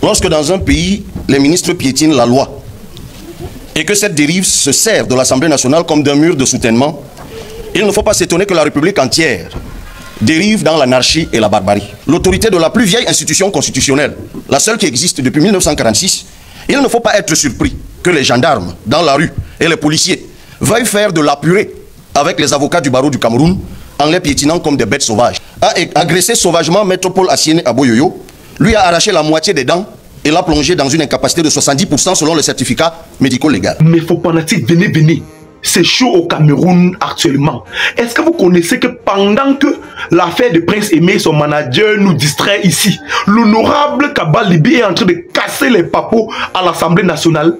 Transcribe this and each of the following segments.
Lorsque dans un pays, les ministres piétinent la loi et que cette dérive se sert de l'Assemblée nationale comme d'un mur de soutènement, il ne faut pas s'étonner que la République entière dérive dans l'anarchie et la barbarie. L'autorité de la plus vieille institution constitutionnelle, la seule qui existe depuis 1946, il ne faut pas être surpris que les gendarmes dans la rue et les policiers veuillent faire de la purée avec les avocats du barreau du Cameroun en les piétinant comme des bêtes sauvages. A agressé sauvagement Maître Paul Assiene Aboyoyo, lui a arraché la moitié des dents et l'a plongé dans une incapacité de 70% selon le certificat médico-légal. Mais faut pas venez. C'est chaud au Cameroun actuellement. Est-ce que vous connaissez que pendant que l'affaire de Prince Aimé, son manager, nous distrait ici, l'honorable Kaba Libi est en train de casser les papos à l'Assemblée nationale?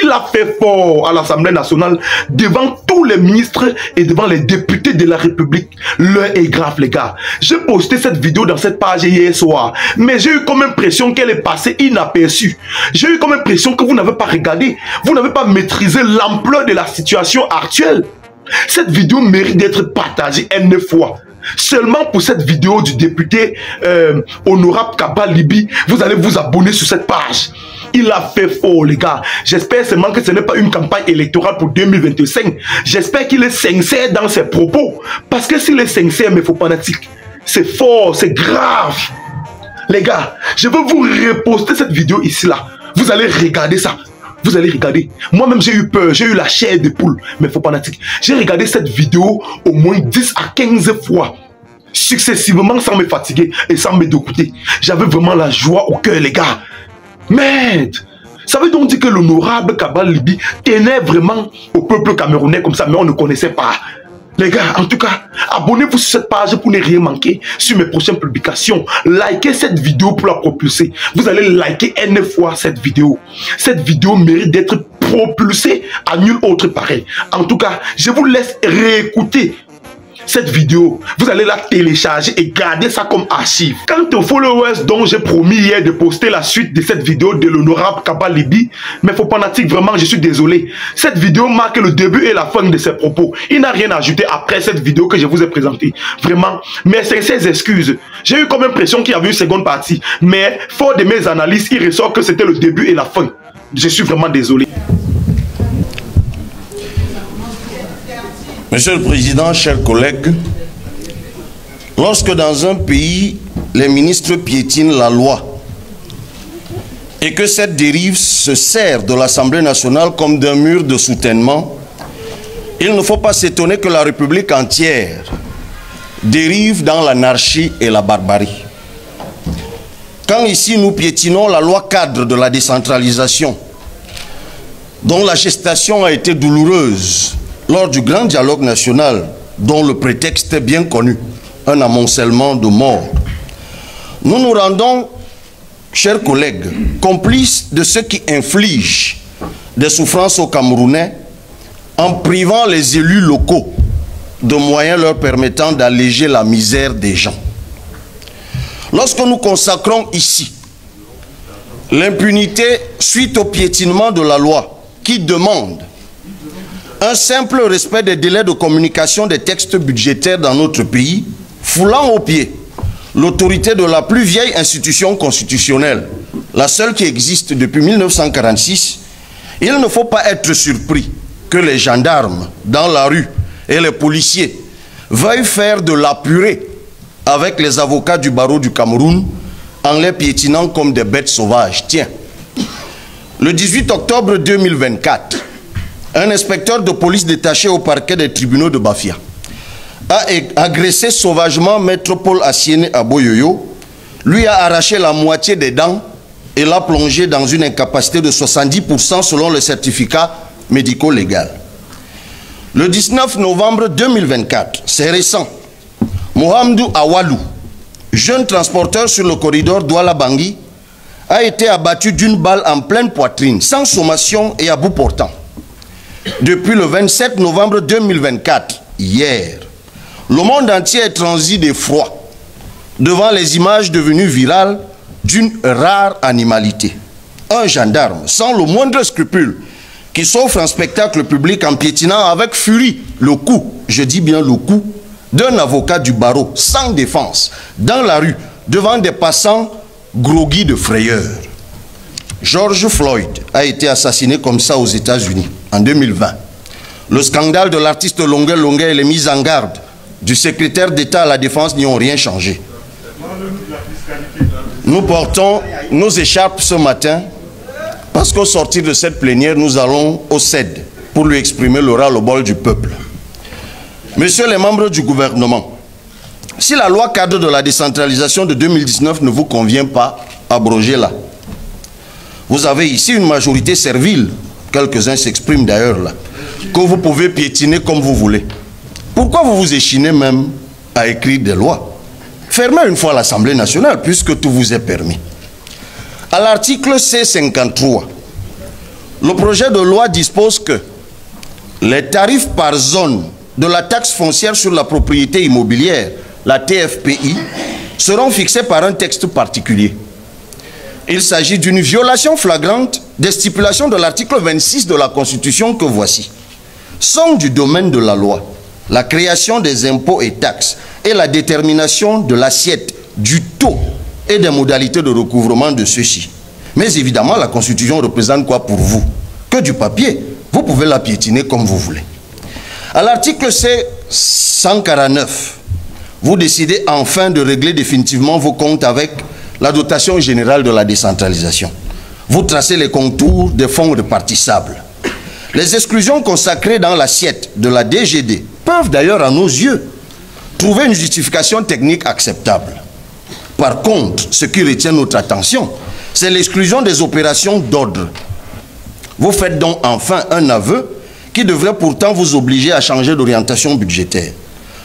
Il a fait fort à l'Assemblée nationale devant tous les ministres et devant les députés de la République. L'heure est grave, les gars. J'ai posté cette vidéo dans cette page hier soir, mais j'ai eu comme impression qu'elle est passée inaperçue. J'ai eu comme impression que vous n'avez pas regardé, vous n'avez pas maîtrisé l'ampleur de la situation actuelle. Cette vidéo mérite d'être partagée N fois. Seulement pour cette vidéo du député honorable Kaba Libi, vous allez vous abonner sur cette page. Il a fait fort, les gars. J'espère seulement que ce n'est pas une campagne électorale pour 2025. J'espère qu'il est sincère dans ses propos. Parce que s'il est sincère, mais faut pas fanatique, c'est fort, c'est grave. Les gars, je veux vous reposter cette vidéo ici là. Vous allez regarder ça. Vous allez regarder. Moi-même, j'ai eu peur. J'ai eu la chair de poule. Mais faut pas fanatique. J'ai regardé cette vidéo au moins 10 à 15 fois. Successivement, sans me fatiguer et sans me dégoûter. J'avais vraiment la joie au cœur, les gars. Merde! Ça veut donc dire que l'honorable Kaba Libi tenait vraiment au peuple camerounais comme ça, mais on ne connaissait pas. Les gars, en tout cas, abonnez-vous sur cette page pour ne rien manquer sur mes prochaines publications. Likez cette vidéo pour la propulser. Vous allez liker N fois cette vidéo. Cette vidéo mérite d'être propulsée à nul autre pareil. En tout cas, je vous laisse réécouter cette vidéo. Vous allez la télécharger et garder ça comme archive. Quant aux followers dont j'ai promis hier de poster la suite de cette vidéo de l'honorable Kaba Libi, mais faut pas fanatique, vraiment je suis désolé. Cette vidéo marque le début et la fin de ses propos. Il n'a rien ajouté après cette vidéo que je vous ai présentée. Vraiment, mes sincères excuses. J'ai eu comme impression qu'il y avait une seconde partie, mais fort de mes analyses, il ressort que c'était le début et la fin. Je suis vraiment désolé. Monsieur le Président, chers collègues, lorsque dans un pays, les ministres piétinent la loi et que cette dérive se sert de l'Assemblée nationale comme d'un mur de soutènement, il ne faut pas s'étonner que la République entière dérive dans l'anarchie et la barbarie. Quand ici nous piétinons la loi cadre de la décentralisation, dont la gestation a été douloureuse, lors du grand dialogue national, dont le prétexte est bien connu, un amoncellement de morts, nous nous rendons, chers collègues, complices de ceux qui infligent des souffrances aux Camerounais en privant les élus locaux de moyens leur permettant d'alléger la misère des gens. Lorsque nous consacrons ici l'impunité suite au piétinement de la loi qui demande un simple respect des délais de communication des textes budgétaires dans notre pays, foulant aux pieds l'autorité de la plus vieille institution constitutionnelle, la seule qui existe depuis 1946, il ne faut pas être surpris que les gendarmes dans la rue et les policiers veuillent faire de la purée avec les avocats du barreau du Cameroun en les piétinant comme des bêtes sauvages. Tiens, le 18 octobre 2024, un inspecteur de police détaché au parquet des tribunaux de Bafia a agressé sauvagement Maître Paul Assiene Aboyoyo, lui a arraché la moitié des dents et l'a plongé dans une incapacité de 70% selon le certificat médico-légal. Le 19 novembre 2024, c'est récent, Mohamedou Awalou, jeune transporteur sur le corridor Douala-Bangui, a été abattu d'une balle en pleine poitrine, sans sommation et à bout portant. Depuis le 27 novembre 2024, hier, le monde entier est transi d'effroi devant les images devenues virales d'une rare animalité. Un gendarme, sans le moindre scrupule, qui s'offre un spectacle public en piétinant avec furie le cou, je dis bien le cou, d'un avocat du barreau, sans défense, dans la rue, devant des passants groggy de frayeur. George Floyd a été assassiné comme ça aux États-Unis en 2020. Le scandale de l'artiste Longuet Longuet et les mises en garde du secrétaire d'État à la Défense n'y ont rien changé. Nous portons nos écharpes ce matin parce qu'au sortir de cette plénière, nous allons au CED pour lui exprimer le ras-le-bol du peuple. Messieurs les membres du gouvernement, si la loi cadre de la décentralisation de 2019 ne vous convient pas, abrogez-la. Vous avez ici une majorité servile, quelques-uns s'expriment d'ailleurs là, que vous pouvez piétiner comme vous voulez. Pourquoi vous vous échinez même à écrire des lois? Fermez une fois l'Assemblée nationale puisque tout vous est permis. À l'article C53, le projet de loi dispose que les tarifs par zone de la taxe foncière sur la propriété immobilière, la TFPI, seront fixés par un texte particulier. Il s'agit d'une violation flagrante des stipulations de l'article 26 de la Constitution que voici. Sont du domaine de la loi la création des impôts et taxes et la détermination de l'assiette, du taux et des modalités de recouvrement de ceux-ci. Mais évidemment, la Constitution représente quoi pour vous? Que du papier. Vous pouvez la piétiner comme vous voulez. À l'article C149, vous décidez enfin de régler définitivement vos comptes avec la dotation générale de la décentralisation. Vous tracez les contours des fonds répartissables. Les exclusions consacrées dans l'assiette de la DGD peuvent d'ailleurs, à nos yeux, trouver une justification technique acceptable. Par contre, ce qui retient notre attention, c'est l'exclusion des opérations d'ordre. Vous faites donc enfin un aveu qui devrait pourtant vous obliger à changer d'orientation budgétaire.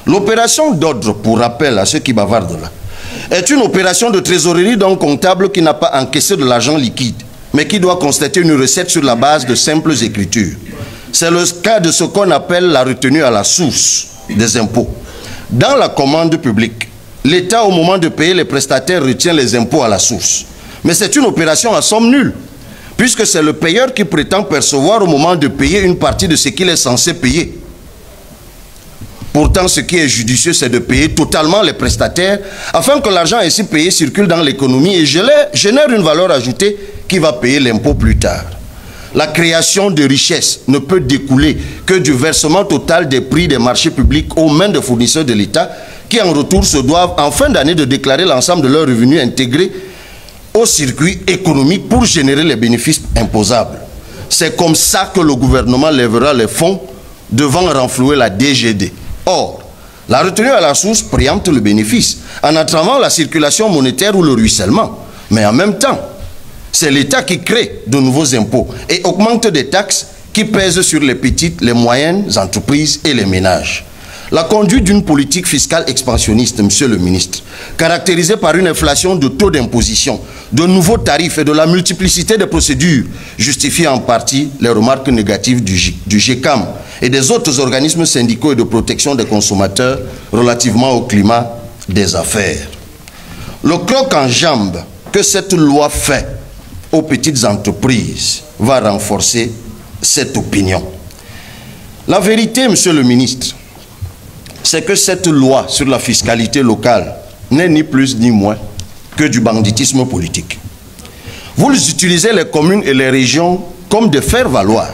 L'opération d'ordre, pour rappel à ceux qui bavardent là, est une opération de trésorerie d'un comptable qui n'a pas encaissé de l'argent liquide, mais qui doit constater une recette sur la base de simples écritures. C'est le cas de ce qu'on appelle la retenue à la source des impôts. Dans la commande publique, l'État, au moment de payer les prestataires, retient les impôts à la source. Mais c'est une opération à somme nulle, puisque c'est le payeur qui prétend percevoir au moment de payer une partie de ce qu'il est censé payer. Pourtant, ce qui est judicieux, c'est de payer totalement les prestataires, afin que l'argent ainsi payé circule dans l'économie et génère une valeur ajoutée qui va payer l'impôt plus tard. La création de richesses ne peut découler que du versement total des prix des marchés publics aux mains des fournisseurs de l'État, qui en retour se doivent en fin d'année de déclarer l'ensemble de leurs revenus intégrés au circuit économique pour générer les bénéfices imposables. C'est comme ça que le gouvernement lèvera les fonds devant renflouer la DGD. Or, la retenue à la source préempte le bénéfice en entravant la circulation monétaire ou le ruissellement. Mais en même temps, c'est l'État qui crée de nouveaux impôts et augmente des taxes qui pèsent sur les petites, les moyennes entreprises et les ménages. La conduite d'une politique fiscale expansionniste, monsieur le ministre, caractérisée par une inflation de taux d'imposition, de nouveaux tarifs et de la multiplicité des procédures, justifie en partie les remarques négatives du GECAM et des autres organismes syndicaux et de protection des consommateurs relativement au climat des affaires. Le croc en jambe que cette loi fait aux petites entreprises va renforcer cette opinion. La vérité, monsieur le ministre, c'est que cette loi sur la fiscalité locale n'est ni plus ni moins que du banditisme politique. Vous utilisez les communes et les régions comme des faire-valoir.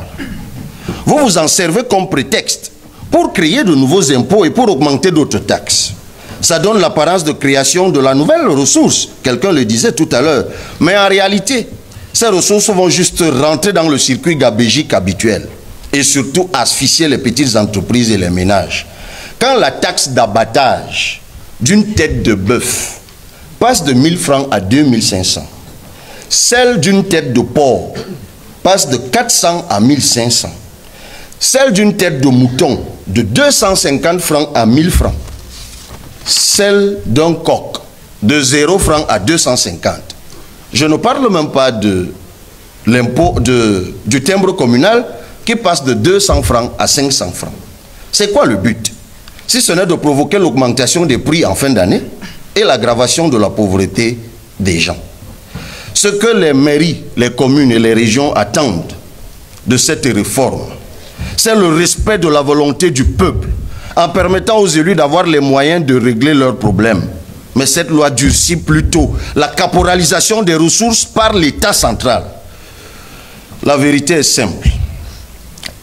Vous vous en servez comme prétexte pour créer de nouveaux impôts et pour augmenter d'autres taxes. Ça donne l'apparence de création de la nouvelle ressource, quelqu'un le disait tout à l'heure. Mais en réalité, ces ressources vont juste rentrer dans le circuit gabégique habituel et surtout asphyxier les petites entreprises et les ménages. Quand la taxe d'abattage d'une tête de bœuf passe de 1000 francs à 2500, celle d'une tête de porc passe de 400 à 1500, celle d'une tête de mouton de 250 francs à 1000 francs, celle d'un coq de 0 francs à 250. Je ne parle même pas de l'impôt du timbre communal qui passe de 200 francs à 500 francs. C'est quoi le but? Si ce n'est de provoquer l'augmentation des prix en fin d'année et l'aggravation de la pauvreté des gens. Ce que les mairies, les communes et les régions attendent de cette réforme, c'est le respect de la volonté du peuple en permettant aux élus d'avoir les moyens de régler leurs problèmes. Mais cette loi durcit plutôt la caporalisation des ressources par l'État central. La vérité est simple.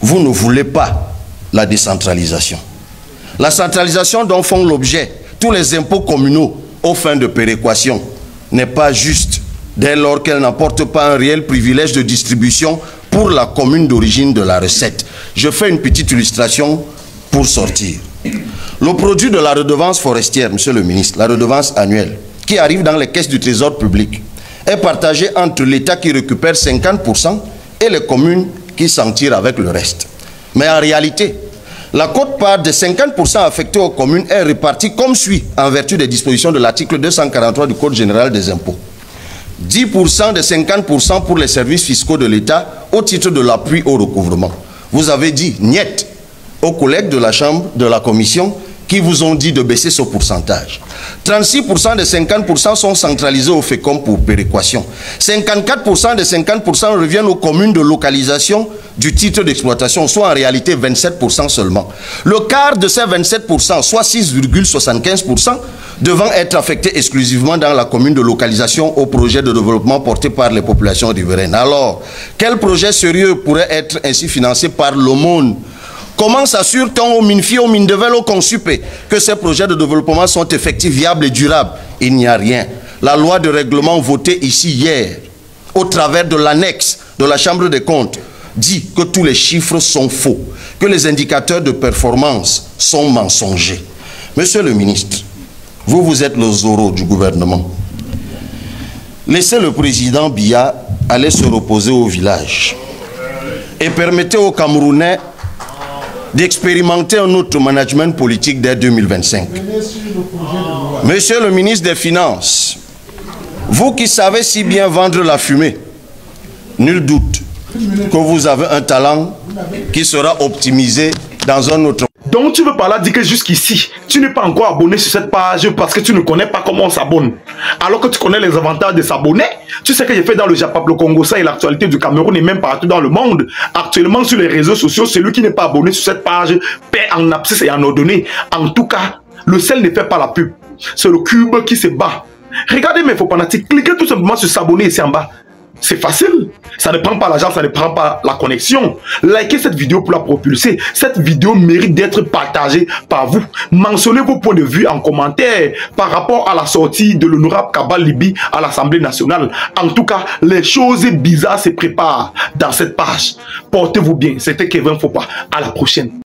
Vous ne voulez pas la décentralisation. La centralisation dont font l'objet tous les impôts communaux aux fins de péréquation n'est pas juste dès lors qu'elle n'apporte pas un réel privilège de distribution pour la commune d'origine de la recette. Je fais une petite illustration pour sortir. Le produit de la redevance forestière, monsieur le ministre, la redevance annuelle, qui arrive dans les caisses du trésor public, est partagé entre l'État qui récupère 50% et les communes qui s'en tirent avec le reste. Mais en réalité, la quote-part des 50% affectés aux communes est répartie comme suit en vertu des dispositions de l'article 243 du Code général des impôts. 10% des 50% pour les services fiscaux de l'État au titre de l'appui au recouvrement. Vous avez dit niet aux collègues de la Chambre, de la Commission, qui vous ont dit de baisser ce pourcentage. 36% des 50% sont centralisés au FECOM pour péréquation. 54% des 50% reviennent aux communes de localisation du titre d'exploitation, soit en réalité 27% seulement. Le quart de ces 27%, soit 6,75%, devant être affectés exclusivement dans la commune de localisation au projet de développement porté par les populations riveraines. Alors, quel projet sérieux pourrait être ainsi financé par l'aumône? Comment s'assure-t-on aux MINFI, aux MINDEVEL, aux CONSUPE que ces projets de développement sont effectifs, viables et durables? Il n'y a rien. La loi de règlement votée ici hier, au travers de l'annexe de la Chambre des comptes, dit que tous les chiffres sont faux, que les indicateurs de performance sont mensongers. Monsieur le ministre, vous êtes le Zorro du gouvernement. Laissez le président Biya aller se reposer au village et permettez aux Camerounais d'expérimenter un autre management politique dès 2025. Monsieur le ministre des Finances, vous qui savez si bien vendre la fumée, nul doute que vous avez un talent qui sera optimisé dans un autre... Donc tu veux par là dire que jusqu'ici, tu n'es pas encore abonné sur cette page parce que tu ne connais pas comment on s'abonne. Alors que tu connais les avantages de s'abonner. Tu sais que j'ai fait dans le Japap, le Congo, ça et l'actualité du Cameroun et même partout dans le monde. Actuellement sur les réseaux sociaux, celui qui n'est pas abonné sur cette page paie en abscisse et en ordonnée. En tout cas, le sel ne fait pas la pub. C'est le cube qui se bat. Regardez mes faux fanatiques, cliquez tout simplement sur s'abonner ici en bas. C'est facile, ça ne prend pas l'argent, ça ne prend pas la connexion. Likez cette vidéo pour la propulser. Cette vidéo mérite d'être partagée par vous. Mentionnez vos points de vue en commentaire par rapport à la sortie de l'honorable Kabal Libi à l'Assemblée nationale. En tout cas, les choses bizarres se préparent dans cette page. Portez-vous bien, c'était Kevin Fopa. À la prochaine.